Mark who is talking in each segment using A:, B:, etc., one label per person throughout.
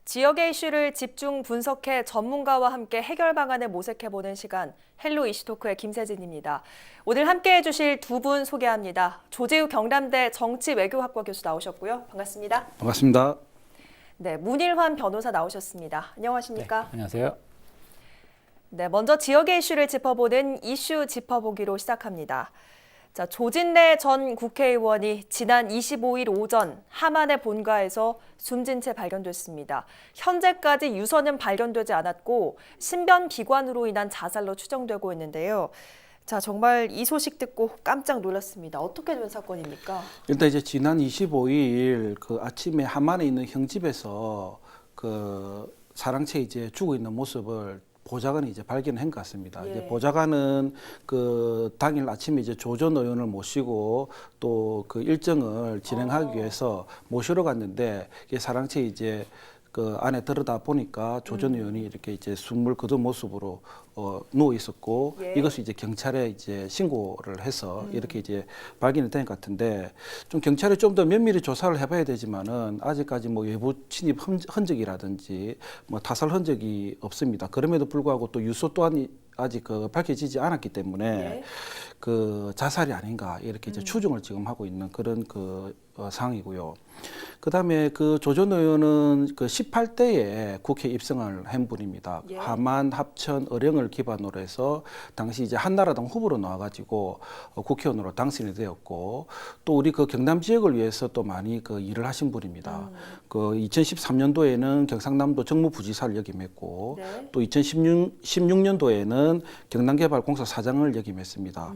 A: 지역의 이슈를 집중 분석해 전문가와 함께 해결 방안을 모색해보는 시간, 헬로 이슈토크의 김세진입니다. 오늘 함께해 주실 두 분 소개합니다. 조재우 경남대 정치외교학과 교수 나오셨고요. 반갑습니다.
B: 반갑습니다.
A: 네, 문일환 변호사 나오셨습니다. 안녕하십니까?
C: 네, 안녕하세요.
A: 네, 먼저 지역의 이슈를 짚어보는 이슈 짚어보기로 시작합니다. 자, 조진래 전 국회의원이 지난 25일 오전 함안의 본가에서 숨진 채 발견됐습니다. 현재까지 유서는 발견되지 않았고 신변 비관으로 인한 자살로 추정되고 있는데요. 자, 정말 이 소식 듣고 깜짝 놀랐습니다. 어떻게 된 사건입니까?
B: 일단 이제 지난 25일 그 아침에 함안에 있는 형집에서 그 사랑채 이제 죽어 있는 모습을 보좌관이 이제 발견한 것 같습니다.
A: 예.
B: 이제 보좌관은 그 당일 아침에 이제 조 전 의원을 모시고 또 그 일정을 진행하기 위해서 모시러 갔는데 이게 사랑채 이제 그 안에 들어다 보니까 조 전 의원이 이렇게 이제 숨을 거둔 모습으로 누워 있었고
A: 예.
B: 이것을 이제 경찰에 이제 신고를 해서 이렇게 이제 발견이 된 것 같은데 좀 경찰이 좀 더 면밀히 조사를 해봐야 되지만은 아직까지 뭐 외부 침입 흔적이라든지 뭐 타살 흔적이 없습니다. 그럼에도 불구하고 또 유서 또한 아직 그 밝혀지지 않았기 때문에
A: 예.
B: 그 자살이 아닌가 이렇게 이제 추정을 지금 하고 있는 그런 그 상황이고요. 그다음에 그 조 전 의원은 그 18대에 국회 입성을 한 분입니다.
A: 예.
B: 함안, 합천, 의령을 기반으로 해서 당시 이제 한나라당 후보로 나와가지고 국회의원으로 당선이 되었고 또 우리 그 경남 지역을 위해서 또 많이 그 일을 하신 분입니다. 그 2013년도에는 경상남도 정무부지사를 역임했고
A: 네.
B: 또 2016년도에는 경남개발공사 사장을 역임했습니다.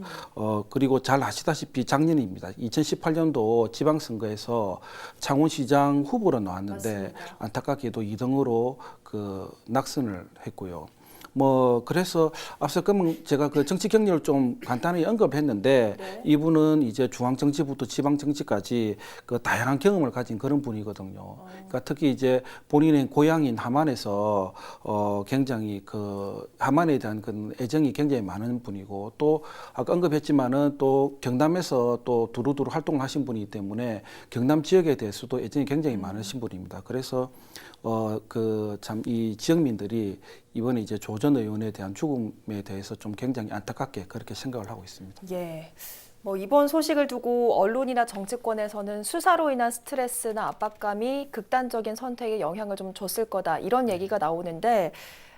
B: 그리고 잘 아시다시피 작년입니다. 2018년도 지방선거에서 창원시장 후보로 나왔는데
A: 맞습니다.
B: 안타깝게도 2등으로 그 낙선을 했고요. 뭐 그래서 앞서 그러면 제가 그 정치 경력을 좀 간단히 언급했는데
A: 네.
B: 이분은 이제 중앙 정치부터 지방 정치까지 그 다양한 경험을 가진 그런 분이거든요. 그러니까 특히 이제 본인의 고향인 함안에서 굉장히 그 함안에 대한 그 애정이 굉장히 많은 분이고 또 아까 언급했지만은 또 경남에서 또 두루두루 활동을 하신 분이기 때문에 경남 지역에 대해서도 애정이 굉장히 많으신 분입니다. 그래서 그 참 이 지역민들이 이번에 이제 조 전 의원에 대한 죽음에 대해서 좀 굉장히 안타깝게 그렇게 생각을 하고 있습니다.
A: 예. 뭐 이번 소식을 두고 언론이나 정치권에서는 수사로 인한 스트레스나 압박감이 극단적인 선택에 영향을 좀 줬을 거다 이런 얘기가 나오는데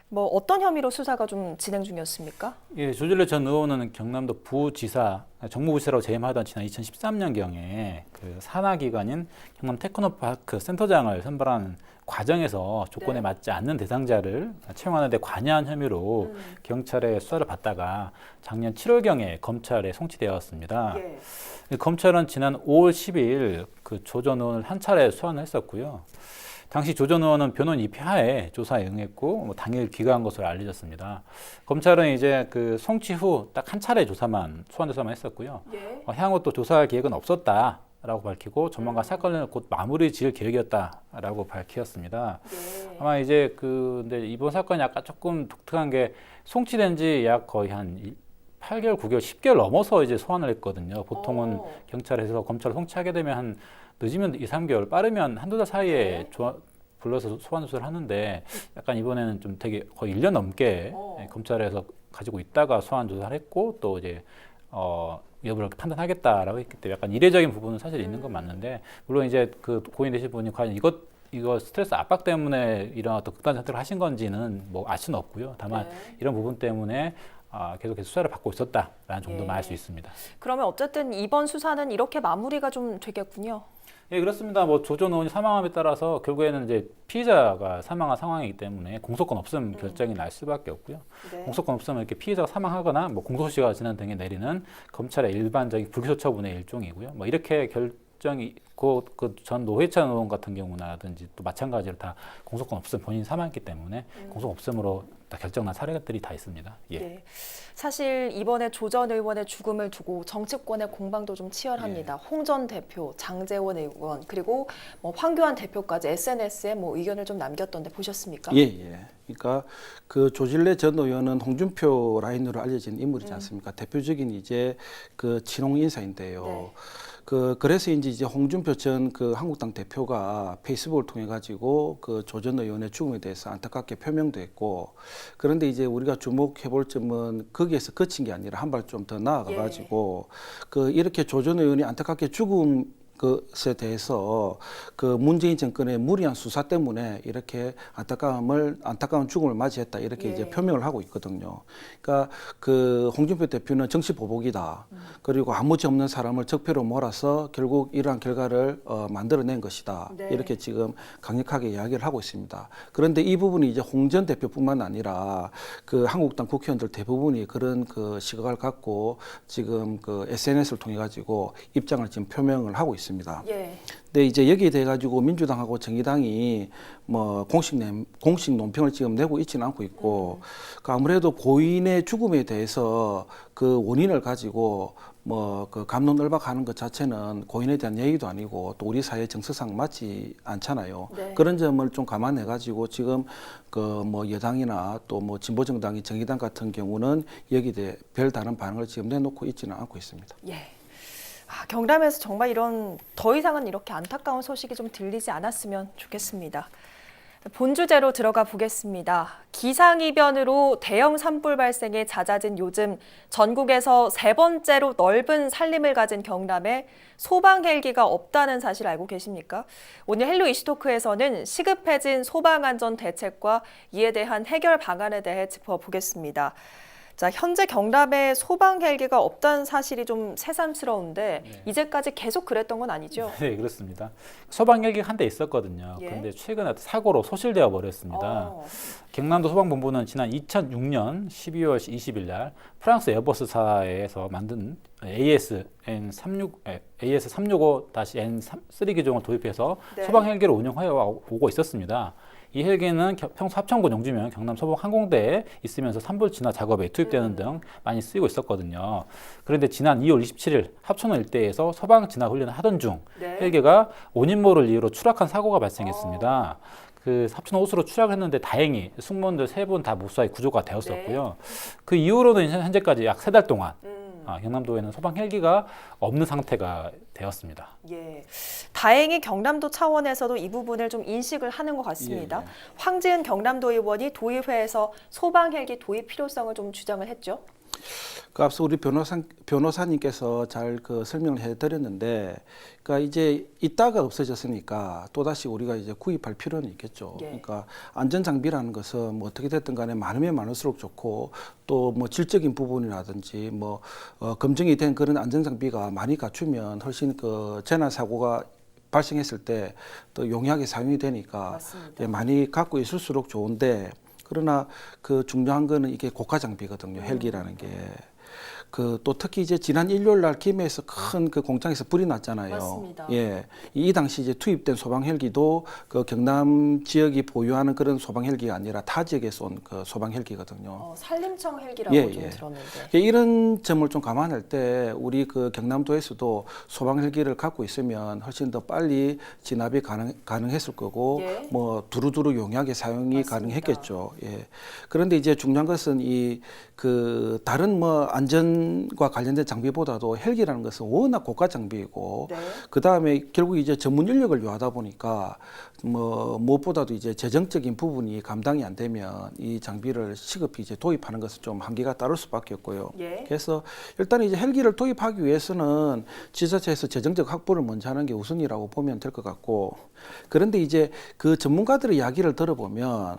A: 뭐 어떤 혐의로 수사가 좀 진행 중이었습니까?
C: 예, 조진래 전 의원은 경남도 부지사, 정무부지사로 재임하던 지난 2013년경에 그 산하기관인 경남 테크노파크 센터장을 선발하는 과정에서 조건에
A: 네.
C: 맞지 않는 대상자를 채용하는 데 관여한 혐의로 경찰의 수사를 받다가 작년 7월경에 검찰에 송치되었습니다.
A: 예.
C: 검찰은 지난 5월 10일 그 조 전 의원을 한 차례 소환을 했었고요. 당시 조 전 의원은 변호인 입회하에 조사에 응했고 당일 귀가한 것으로 알려졌습니다. 검찰은 이제 그 송치 후 딱 한 차례 소환 조사만 했었고요.
A: 예.
C: 향후 또 조사할 계획은 없었다라고 밝히고 조만간 사건을 곧 마무리 지을 계획이었다라고 밝혔습니다.
A: 예.
C: 아마 이제 근데 이번 사건이 약간 조금 독특한 게 송치된 지 약 거의 한 8개월, 9개월, 10개월 넘어서 이제 소환을 했거든요. 보통은 경찰에서 검찰을 송치하게 되면 한 늦으면 2, 3개월, 빠르면 한두 달 사이에
A: 네.
C: 불러서 소환 조사를 하는데 약간 이번에는 좀 되게 거의 1년 넘게 검찰에서 가지고 있다가 소환 조사를 했고 또 이제 여부를 판단하겠다라고 했기 때문에 약간 이례적인 부분은 사실 있는 건 맞는데 물론 이제 그 고인 되신 분이 과연 이거 스트레스 압박 때문에 이런 어떤 극단 선택을 하신 건지는 뭐 알 수는 없고요. 다만
A: 네.
C: 이런 부분 때문에 계속해서 수사를 받고 있었다라는 정도만
A: 예.
C: 알 수 있습니다.
A: 그러면 어쨌든 이번 수사는 이렇게 마무리가 좀 되겠군요.
C: 예, 그렇습니다. 뭐 조 전 의원이 사망함에 따라서 결국에는 이제 피의자가 사망한 상황이기 때문에 공소권 없음 결정이 날 수밖에 없고요.
A: 네.
C: 공소권 없으면 이렇게 피의자가 사망하거나 뭐 공소시효가 지난 등에 내리는 검찰의 일반적인 불기소 처분의 일종이고요. 뭐 이렇게 결정이 그 전 노회찬 의원 같은 경우나든지 또 마찬가지로 다 공소권 없음 본인이 사망했기 때문에 공소권 없음으로 다 결정난 사례들이 다 있습니다. 예.
A: 네. 사실 이번에 조 전 의원의 죽음을 두고 정치권의 공방도 좀 치열합니다. 홍 전 대표, 장제원 의원, 그리고 뭐 황교안 대표까지 SNS에 뭐 의견을 좀 남겼던데 보셨습니까?
B: 예, 예. 그러니까 그 조진래 전 의원은 홍준표 라인으로 알려진 인물이지 않습니까? 대표적인 이제 그 친홍 인사인데요.
A: 네.
B: 그래서인지 이제 홍준표 전 그 한국당 대표가 페이스북을 통해 가지고 그 조 전 의원의 죽음에 대해서 안타깝게 표명도 했고, 그런데 이제 우리가 주목해 볼 점은 거기에서 그친 게 아니라 한 발 좀 더 나아가 가지고 그 이렇게 조 전 의원이 안타깝게 죽음 것에 대해서 그 문재인 정권의 무리한 수사 때문에 이렇게 안타까운 죽음을 맞이했다 이렇게 이제 표명을 하고 있거든요. 그러니까 그 홍준표 대표는 정치 보복이다. 그리고 아무 죄 없는 사람을 적폐로 몰아서 결국 이러한 결과를 만들어낸 것이다.
A: 네.
B: 이렇게 지금 강력하게 이야기를 하고 있습니다. 그런데 이 부분이 이제 홍 전 대표뿐만 아니라 그 한국당 국회의원들 대부분이 그런 그 시각을 갖고 지금 그 SNS를 통해 가지고 입장을 지금 표명을 하고 있습니다.
A: 예.
B: 근데 이제 여기에 대해 가지고 민주당하고 정의당이 뭐 공식 논평을 지금 내고 있지는 않고 있고, 그 아무래도 고인의 죽음에 대해서 그 원인을 가지고 뭐 그 갑론을박하는 것 자체는 고인에 대한 예의도 아니고 또 우리 사회 정서상 맞지 않잖아요.
A: 네.
B: 그런 점을 좀 감안해 가지고 지금 그 뭐 여당이나 또 뭐 진보정당이 정의당 같은 경우는 여기에 대해 별다른 반응을 지금 내놓고 있지는 않고 있습니다.
A: 예. 경남에서 정말 이런 더 이상은 이렇게 안타까운 소식이 좀 들리지 않았으면 좋겠습니다. 본주제로 들어가 보겠습니다. 기상이변으로 대형 산불 발생이 잦아진 요즘 전국에서 세 번째로 넓은 산림을 가진 경남에 소방 헬기가 없다는 사실 알고 계십니까? 오늘 헬로 이슈토크에서는 시급해진 소방안전 대책과 이에 대한 해결 방안에 대해 짚어보겠습니다. 자, 현재 경남에 소방 헬기가 없다는 사실이 좀 새삼스러운데 이제까지 계속 그랬던 건 아니죠?
C: 네, 그렇습니다. 소방 헬기가 한 대 있었거든요.
A: 예.
C: 그런데 최근에 사고로 소실되어 버렸습니다. 경남도 소방본부는 지난 2006년 12월 20일 날 프랑스 에어버스사에서 만든 AS365-N3 기종을 도입해서
A: 네.
C: 소방 헬기를 운영하여 오고 있었습니다. 이 헬기는 평소 합천군 용주면 경남 서부 항공대에 있으면서 산불 진화 작업에 투입되는 등 많이 쓰이고 있었거든요. 그런데 지난 2월 27일 합천호 일대에서 소방 진화 훈련을 하던 중
A: 네.
C: 헬기가 원인모를 이유로 추락한 사고가 발생했습니다. 그 합천 호수로 추락했는데 다행히 승무원들 3분 다 무사히 구조가 되었었고요. 그 이후로는 현재까지 약 3달 동안 경남도에는 소방 헬기가 없는 상태가 되었습니다.
A: 예, 다행히 경남도 차원에서도 이 부분을 좀 인식을 하는 것 같습니다.
B: 예.
A: 황지은 경남도 의원이 도의회에서 소방 헬기 도입 필요성을 좀 주장을 했죠.
B: 그 앞서 우리 변호사님께서 잘 그 설명을 해드렸는데, 그러니까 이제 있다가 없어졌으니까 또 다시 우리가 이제 구입할 필요는 있겠죠.
A: 예.
B: 그러니까 안전 장비라는 것은 뭐 어떻게 됐든 간에 많으면 많을수록 좋고, 또 뭐 질적인 부분이라든지 뭐 검증이 된 그런 안전 장비가 많이 갖추면 훨씬 그 재난 사고가 발생했을 때 또 용이하게 사용이 되니까
A: 맞습니다.
B: 예, 많이 갖고 있을수록 좋은데, 그러나 그 중요한 거는 이게 고가 장비거든요. 헬기라는 게. 그 또 특히 이제 지난 일요일 날 김해에서 큰 그 공장에서 불이 났잖아요.
A: 맞습니다.
B: 예. 이 당시 이제 투입된 소방 헬기도 그 경남 지역이 보유하는 그런 소방 헬기가 아니라 타 지역에서 온 그 소방 헬기거든요.
A: 산림청 헬기라고
B: 예,
A: 좀
B: 예.
A: 들었는데.
B: 이런 점을 좀 감안할 때 우리 그 경남도에서도 소방 헬기를 갖고 있으면 훨씬 더 빨리 진압이 가능했을 거고,
A: 예.
B: 뭐 두루두루 용이하게 사용이
A: 맞습니다.
B: 가능했겠죠. 예. 그런데 이제 중요한 것은 이 그 다른 뭐 안전과 관련된 장비보다도 헬기라는 것은 워낙 고가 장비이고,
A: 네.
B: 그 다음에 결국 이제 전문 인력을 요하다 보니까 뭐 무엇보다도 이제 재정적인 부분이 감당이 안 되면 이 장비를 시급히 이제 도입하는 것은 좀 한계가 따를 수밖에 없고요.
A: 예.
B: 그래서 일단 이제 헬기를 도입하기 위해서는 지자체에서 재정적 확보를 먼저 하는 게 우선이라고 보면 될 것 같고, 그런데 이제 그 전문가들의 이야기를 들어보면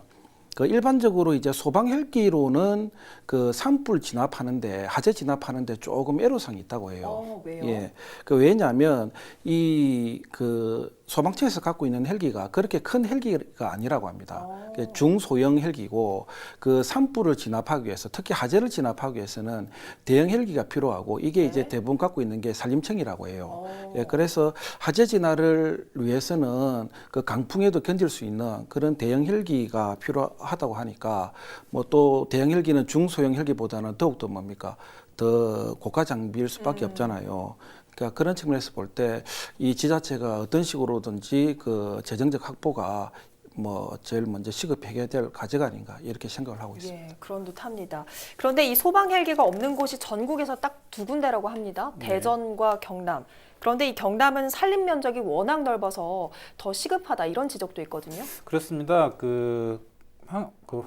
B: 그 일반적으로 이제 소방 헬기로는 그 산불 진압하는데, 화재 진압하는데 조금 애로사항이 있다고 해요.
A: 왜요?
B: 예. 그 왜냐하면 이 그 소방청에서 갖고 있는 헬기가 그렇게 큰 헬기가 아니라고 합니다. 중소형 헬기고, 그 산불을 진압하기 위해서, 특히 화재를 진압하기 위해서는 대형 헬기가 필요하고, 이게
A: 네.
B: 이제 대부분 갖고 있는 게 산림청이라고 해요. 예, 그래서 화재 진화를 위해서는 그 강풍에도 견딜 수 있는 그런 대형 헬기가 필요하다고 하니까, 뭐 또 대형 헬기는 중소형 헬기보다는 더욱더 뭡니까? 더 고가 장비일 수밖에 없잖아요. 그러니까 그런 측면에서 볼 때 이 지자체가 어떤 식으로든지 그 재정적 확보가 뭐 제일 먼저 시급해야 될 과제가 아닌가 이렇게 생각을 하고 있습니다.
A: 예, 그런 듯합니다. 그런데 이 소방 헬기가 없는 곳이 전국에서 딱 두 군데라고 합니다. 대전과 경남. 그런데 이 경남은 산림 면적이 워낙 넓어서 더 시급하다 이런 지적도 있거든요.
C: 그렇습니다.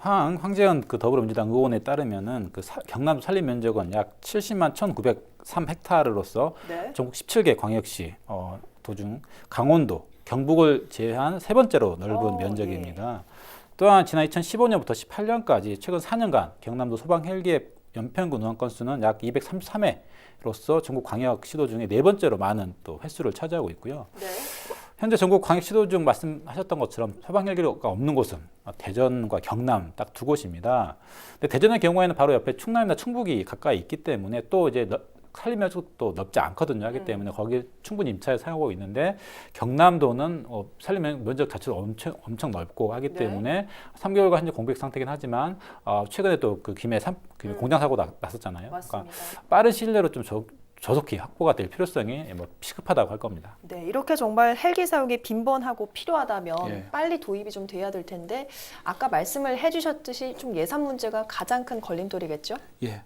C: 황재현 더불어민주당 의원에 따르면은 경남 산림 면적은 약 70만 1,903헥타르로서
A: 네.
C: 전국 17개 광역시 도중 강원도, 경북을 제외한 세 번째로 넓은 면적입니다. 또한 지난 2015년부터 18년까지 최근 4년간 경남도 소방 헬기의 연평균 운항 건수는 약 233회로서 전국 광역 시도 중에 네 번째로 많은 또 횟수를 차지하고 있고요.
A: 네.
C: 현재 전국 광역 시도 중 말씀하셨던 것처럼 소방 헬기가 없는 곳은 대전과 경남 딱 두 곳입니다. 근데 대전의 경우에는 바로 옆에 충남이나 충북이 가까이 있기 때문에 또 이제 산림 면적도 넓지 않거든요. 하기 때문에 거기에 충분히 임차해서 사용하고 있는데 경남도는 산림 면적 자체도 엄청 넓고 하기 때문에 3개월간 현재 공백 상태긴 하지만 최근에 또 그 김해 공장 사고가 났었잖아요.
A: 맞습니다.
C: 그러니까 빠른 시일 내로 좀 저속히 확보가 될 필요성이 뭐 시급하다고 할 겁니다.
A: 네, 이렇게 정말 헬기 사용이 빈번하고 필요하다면
B: 예.
A: 빨리 도입이 좀 돼야 될 텐데 아까 말씀을 해주셨듯이 좀 예산 문제가 가장 큰 걸림돌이겠죠?
B: 예,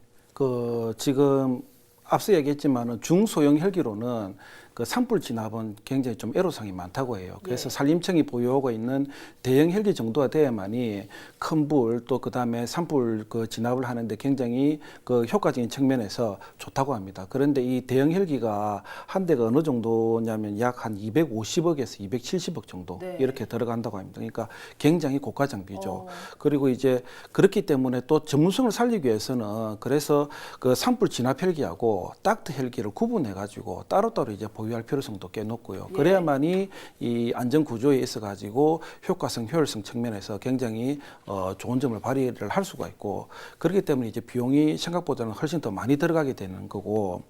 B: 지금 앞서 얘기했지만은 중소형 헬기로는 그 산불 진압은 굉장히 좀 애로사항이 많다고 해요. 그래서 산림청이 보유하고 있는 대형 헬기 정도가 돼야만이 큰 불 또 그다음에 산불 진압을 하는데 굉장히 효과적인 측면에서 좋다고 합니다. 그런데 이 대형 헬기가 한 대가 어느 정도냐면 약 한 250억에서 270억 정도 이렇게 들어간다고 합니다. 그러니까 굉장히 고가 장비죠. 그리고 이제 그렇기 때문에 또 전문성을 살리기 위해서는 그래서 그 산불 진압 헬기하고 닥트 헬기를 구분해 가지고 따로따로 이제 보유할 필요성도 꽤 높고요. 그래야만이 이 안전 구조에 있어 가지고 효과성, 효율성 측면에서 굉장히 좋은 점을 발휘를 할 수가 있고 그렇기 때문에 이제 비용이 생각보다는 훨씬 더 많이 들어가게 되는 거고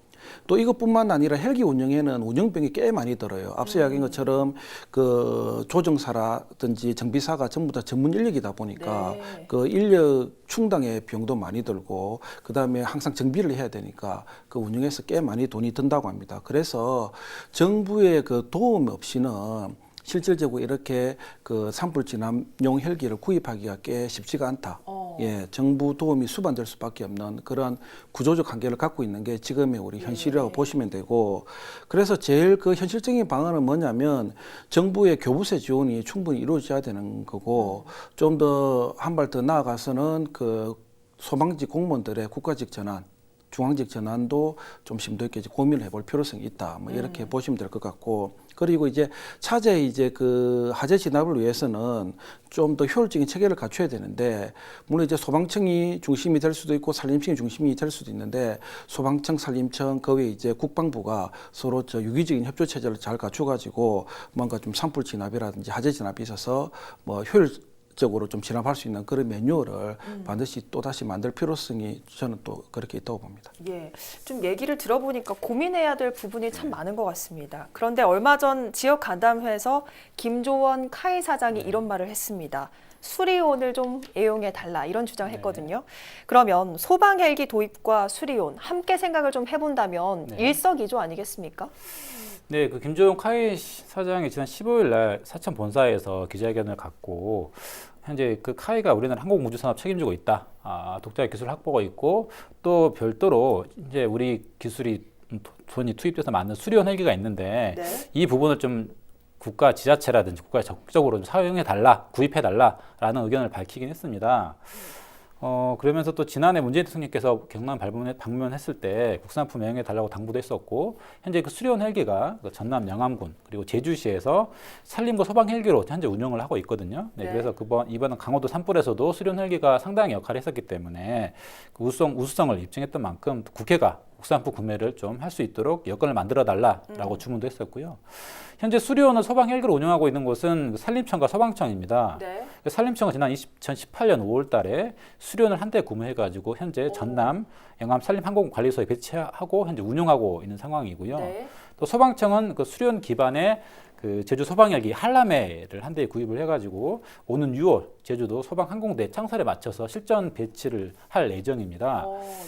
B: 또 이것뿐만 아니라 헬기 운영에는 운영비용이 꽤 많이 들어요. 앞서 이야기한 것처럼 그 조정사라든지 정비사가 전부 다 전문 인력이다 보니까 그 인력 충당의 비용도 많이 들고 그다음에 항상 정비를 해야 되니까 그 운영에서 꽤 많이 돈이 든다고 합니다. 그래서 정부의 그 도움 없이는 실질적으로 이렇게 그 산불 진압용 헬기를 구입하기가 꽤 쉽지가 않다. 예, 정부 도움이 수반될 수밖에 없는 그런 구조적 한계를 갖고 있는 게 지금의 우리 현실이라고 보시면 되고, 그래서 제일 그 현실적인 방안은 뭐냐면 정부의 교부세 지원이 충분히 이루어져야 되는 거고, 좀 더 한 발 더 나아가서는 그 소방직 공무원들의 국가직 전환, 중앙직 전환도 좀 심도 있게 고민을 해볼 필요성이 있다. 뭐 이렇게 보시면 될 것 같고, 그리고 이제 차제 이제 그 하재 진압을 위해서는 좀 더 효율적인 체계를 갖춰야 되는데, 물론 이제 소방청이 중심이 될 수도 있고 산림청이 중심이 될 수도 있는데, 소방청, 산림청, 그 외에 이제 국방부가 서로 저 유기적인 협조 체제를 잘 갖춰가지고 뭔가 좀 산불 진압이라든지 하재 진압이 있어서 뭐 적으로 좀 진압할 수 있는 그런 매뉴얼을 반드시 또 다시 만들 필요성이 저는 또 그렇게 있다고 봅니다.
A: 예, 좀 얘기를 들어보니까 고민해야 될 부분이 참 많은 것 같습니다. 그런데 얼마 전 지역 간담회에서 김조원 카이 사장이 이런 말을 했습니다. 수리온을 좀 애용해 달라 이런 주장을 했거든요. 그러면 소방 헬기 도입과 수리온 함께 생각을 좀 해본다면 일석이조 아니겠습니까?
C: 네, 그 김조용 카이 사장이 지난 15일 날 사천 본사에서 기자회견을 갖고 현재 그 카이가 우리나라 항공우주산업 책임지고 있다. 독자적 기술 확보가 있고 또 별도로 이제 우리 기술이 돈이 투입돼서 만든 수리온 헬기가 있는데 이 부분을 좀 국가 지자체라든지 국가에 적극적으로 좀 사용해 달라, 구입해 달라라는 의견을 밝히긴 했습니다. 그러면서 또 지난해 문재인 대통령께서 경남 방문했을 때 국산품 애용해 달라고 당부도 했었고, 현재 그 수리온 헬기가 그 전남 영암군 그리고 제주시에서 산림과 소방 헬기로 현재 운영을 하고 있거든요. 네, 그래서 이번은 강원도 산불에서도 수리온 헬기가 상당히 역할을 했었기 때문에 그 우수성을 입증했던 만큼 국회가 국산품 구매를 좀 할 수 있도록 여건을 만들어 달라라고 주문도 했었고요. 현재 수리온을 소방 헬기로 운영하고 있는 곳은 산림청과 소방청입니다. 산림청은 지난 2018년 5월 달에 수리온을 한 대 구매해가지고 현재 전남 영암 산림항공관리소에 배치하고 현재 운영하고 있는 상황이고요. 또 소방청은 그 수리온 기반의 그 제주 소방헬기 한라매를 한 대 구입을 해가지고 오는 6월 제주도 소방항공대 창설에 맞춰서 실전 배치를 할 예정입니다.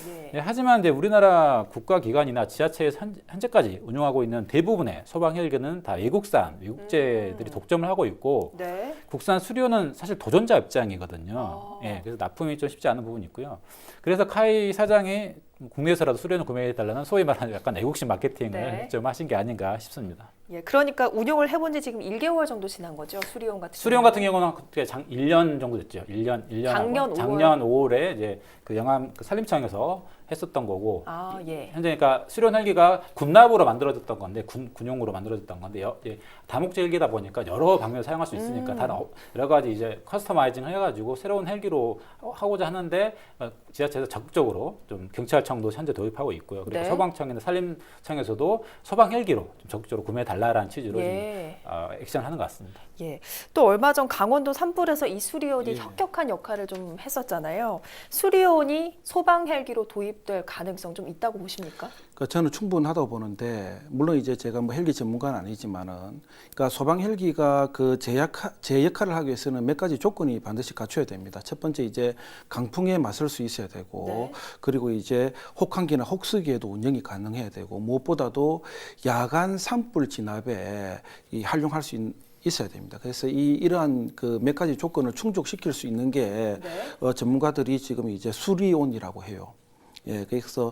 A: 예.
C: 네, 하지만 이제 우리나라 국가기관이나 지자체에서 현재까지 운영하고 있는 대부분의 소방헬기는 다 외국산, 외국제들이 독점을 하고 있고
A: 네.
C: 국산 수료는 사실 도전자 입장이거든요. 예, 그래서 납품이 좀 쉽지 않은 부분이 있고요. 그래서 카이 사장이 국내에서라도 수료는 구매해달라는 소위 말하는 약간 애국심 마케팅을
A: 네.
C: 좀 하신 게 아닌가 싶습니다.
A: 예, 그러니까 운용을 해본 지 지금 1개월 정도 지난 거죠, 수리용 같은
C: 수령 같은 경우는 그때 1년 정도 됐죠. 1년 작년 5월에 이제 그 영암 그 산림청에서 했었던 거고.
A: 예.
C: 현재 그러니까 수련 헬기가 군납으로 만들어졌던 건데 군용으로 만들어졌던 건데 다목적 헬기다 보니까 여러 방면을 사용할 수 있으니까 다른 여러 가지 이제 커스터마이징 해가지고 새로운 헬기로 하고자 하는데 지자체에서 적극적으로 좀 경찰청도 현재 도입하고 있고요. 그리고
A: 네.
C: 소방청이나 산림청에서도 소방 헬기로 좀 적극적으로 구매해 달라라는 취지로
A: 예.
C: 지금 액션하는 것 같습니다.
A: 예. 또 얼마 전 강원도 산불에서 이 수리온이
C: 예.
A: 혁혁한 역할을 좀 했었잖아요. 수리온이 소방 헬기로 도입될 가능성 좀 있다고 보십니까?
B: 그러니까 저는 충분하다고 보는데 물론 이제 제가 뭐 헬기 전문가는 아니지만은 그러니까 소방 헬기가 그 제 역할을 하기 위해서는 몇 가지 조건이 반드시 갖춰야 됩니다. 첫 번째 이제 강풍에 맞설 수 있어야 되고
A: 네.
B: 그리고 이제 혹한기나 혹수기에도 운영이 가능해야 되고 무엇보다도 야간 산불 진압에 활용할 수 있어야 됩니다. 그래서 이러한 그 몇 가지 조건을 충족시킬 수 있는 게
A: 네.
B: 전문가들이 지금 이제 수리온이라고 해요. 예, 그래서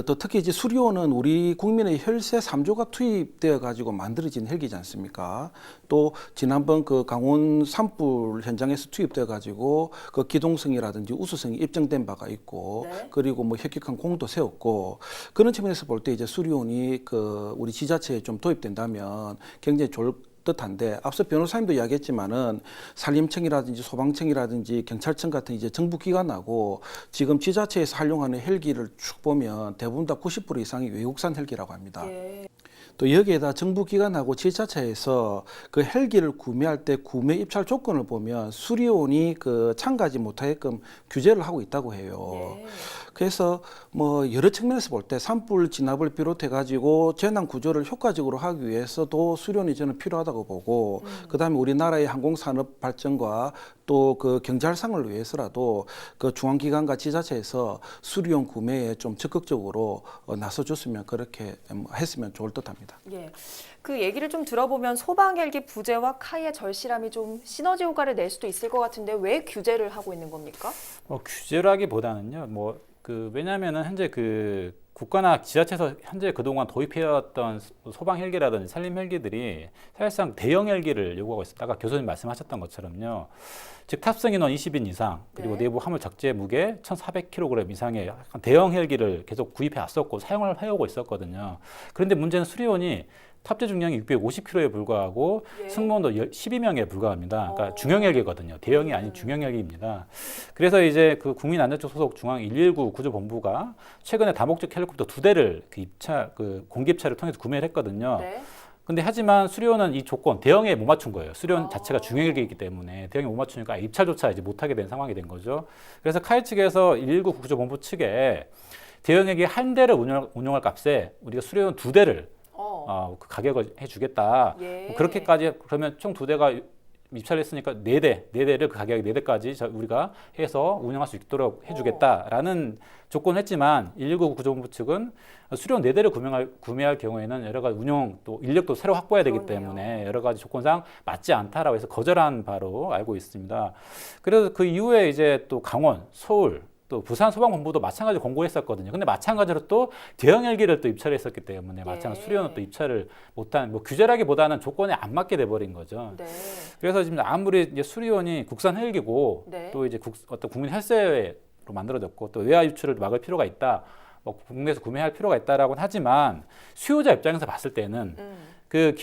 B: 또 특히 이제 수리온은 우리 국민의 혈세 3조가 투입되어 가지고 만들어진 헬기지 않습니까? 또 지난번 그 강원 산불 현장에서 투입되어 가지고 그 기동성이라든지 우수성이 입증된 바가 있고
A: 네.
B: 그리고 뭐 혁혁한 공도 세웠고 그런 측면에서 볼 때 이제 수리온이 그 우리 지자체에 좀 도입된다면 굉장히 좋을 듯한데 앞서 변호사님도 이야기했지만은 산림청이라든지 소방청이라든지 경찰청 같은 이제 정부 기관하고 지금 지자체에서 활용하는 헬기를 쭉 보면 대부분 다 90% 이상이 외국산 헬기라고 합니다.
A: 예.
B: 또 여기에다 정부 기관하고 지자체에서 그 헬기를 구매할 때 구매 입찰 조건을 보면 수리온이 그 참가하지 못하게끔 규제를 하고 있다고 해요.
A: 예.
B: 그래서 뭐 여러 측면에서 볼 때 산불 진압을 비롯해 가지고 재난 구조를 효과적으로 하기 위해서도 수련이 저는 필요하다고 보고 그다음에 우리나라의 항공 산업 발전과 또 그 경제 활성을 위해서라도 그 중앙기관과 지자체에서 수리용 구매에 좀 적극적으로 나서줬으면 그렇게 했으면 좋을 듯합니다.
A: 예. 그 얘기를 좀 들어보면 소방 헬기 부재와 카이의 절실함이 좀 시너지 효과를 낼 수도 있을 것 같은데 왜 규제를 하고 있는 겁니까?
C: 규제라기보다는요. 왜냐하면은 현재 그 국가나 지자체에서 현재 그동안 도입해왔던 소방 헬기라든지 산림 헬기들이 사실상 대형 헬기를 요구하고 있어요. 아까 교수님 말씀하셨던 것처럼요. 즉 탑승 인원 20인 이상 그리고
A: 네.
C: 내부 화물 적재 무게 1,400kg 이상의 약간 대형 헬기를 계속 구입해 왔었고 사용을 해오고 있었거든요. 그런데 문제는 수리온이 탑재 중량이 650kg에 불과하고
A: 예.
C: 승무원도 12명에 불과합니다. 그러니까 중형 헬기거든요. 대형이 아닌 중형 헬기입니다. 그래서 이제 그 국민안전처 소속 중앙 119 구조본부가 최근에 다목적 헬리콥터 2대를 그 공기입찰을 통해서 구매를 했거든요.
A: 네.
C: 근데 하지만 수리온은 이 조건 대형에 못 맞춘 거예요. 수리온 자체가 중형 헬기이기 때문에 대형에 못 맞추니까 입찰조차 이제 못하게 된 상황이 된 거죠. 그래서 카이 측에서 119 구조본부 측에 대형 헬기 한 대를 운영할 값에 우리가 수리온 2대를 그 가격을 해주겠다.
A: 예.
C: 그렇게까지 그러면 총 2대가 입찰했으니까 4대를 그 가격에 4대까지 우리가 해서 운영할 수 있도록 해주겠다라는 조건을 했지만 119 구조본부 측은 수리온 4대를 구매할 경우에는 여러 가지 운영 또 인력도 새로 확보해야 되기
A: 그러네요.
C: 때문에 여러 가지 조건상 맞지 않다라고 해서 거절한 바로 알고 있습니다. 그래서 그 이후에 이제 또 강원, 서울 또 부산 소방본부도 마찬가지로 공고했었거든요. 근데 마찬가지로 또 대형 헬기를 또 입찰을 했었기 때문에 마찬가지로 수리온은 또 입찰을 못한 규제라기보다는 조건에 안 맞게 돼버린 거죠.
A: 네.
C: 그래서 지금 아무리 이제 수리온이 국산 헬기고
A: 네.
C: 또 이제 어떤 국민 헬스로 만들어졌고 또 외화 유출을 막을 필요가 있다. 국내에서 구매할 필요가 있다라고는 하지만 수요자 입장에서 봤을 때는 그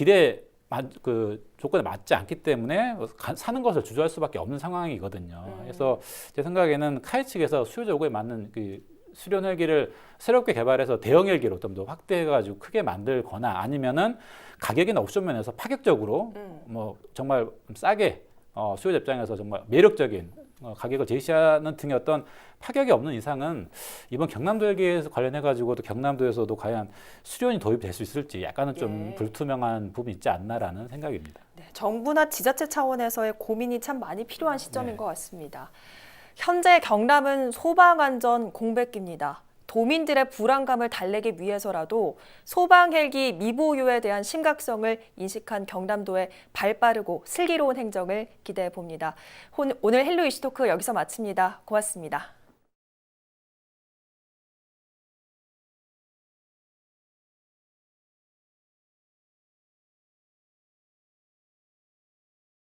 C: 그 조건에 맞지 않기 때문에 사는 것을 주저할 수밖에 없는 상황이거든요. 그래서 제 생각에는 카이 측에서 수요자 요구에 맞는 그 수련 헬기를 새롭게 개발해서 대형 헬기로 좀 더 확대해가지고 크게 만들거나 아니면은 가격이나 옵션 면에서 파격적으로 뭐 정말 싸게 수요자 입장에서 정말 매력적인 가격을 제시하는 등의 어떤 파격이 없는 이상은 이번 경남도 헬기에 관련해 가지고도 경남도에서도 과연 수련이 도입될 수 있을지 약간은 좀
A: 예.
C: 불투명한 부분이 있지 않나라는 생각입니다.
A: 네, 정부나 지자체 차원에서의 고민이 참 많이 필요한 시점인
C: 네.
A: 것 같습니다. 현재 경남은 소방안전 공백기입니다. 도민들의 불안감을 달래기 위해서라도 소방 헬기 미보유에 대한 심각성을 인식한 경남도의 발빠르고 슬기로운 행정을 기대해 봅니다. 오늘 헬로 이슈토크 여기서 마칩니다. 고맙습니다.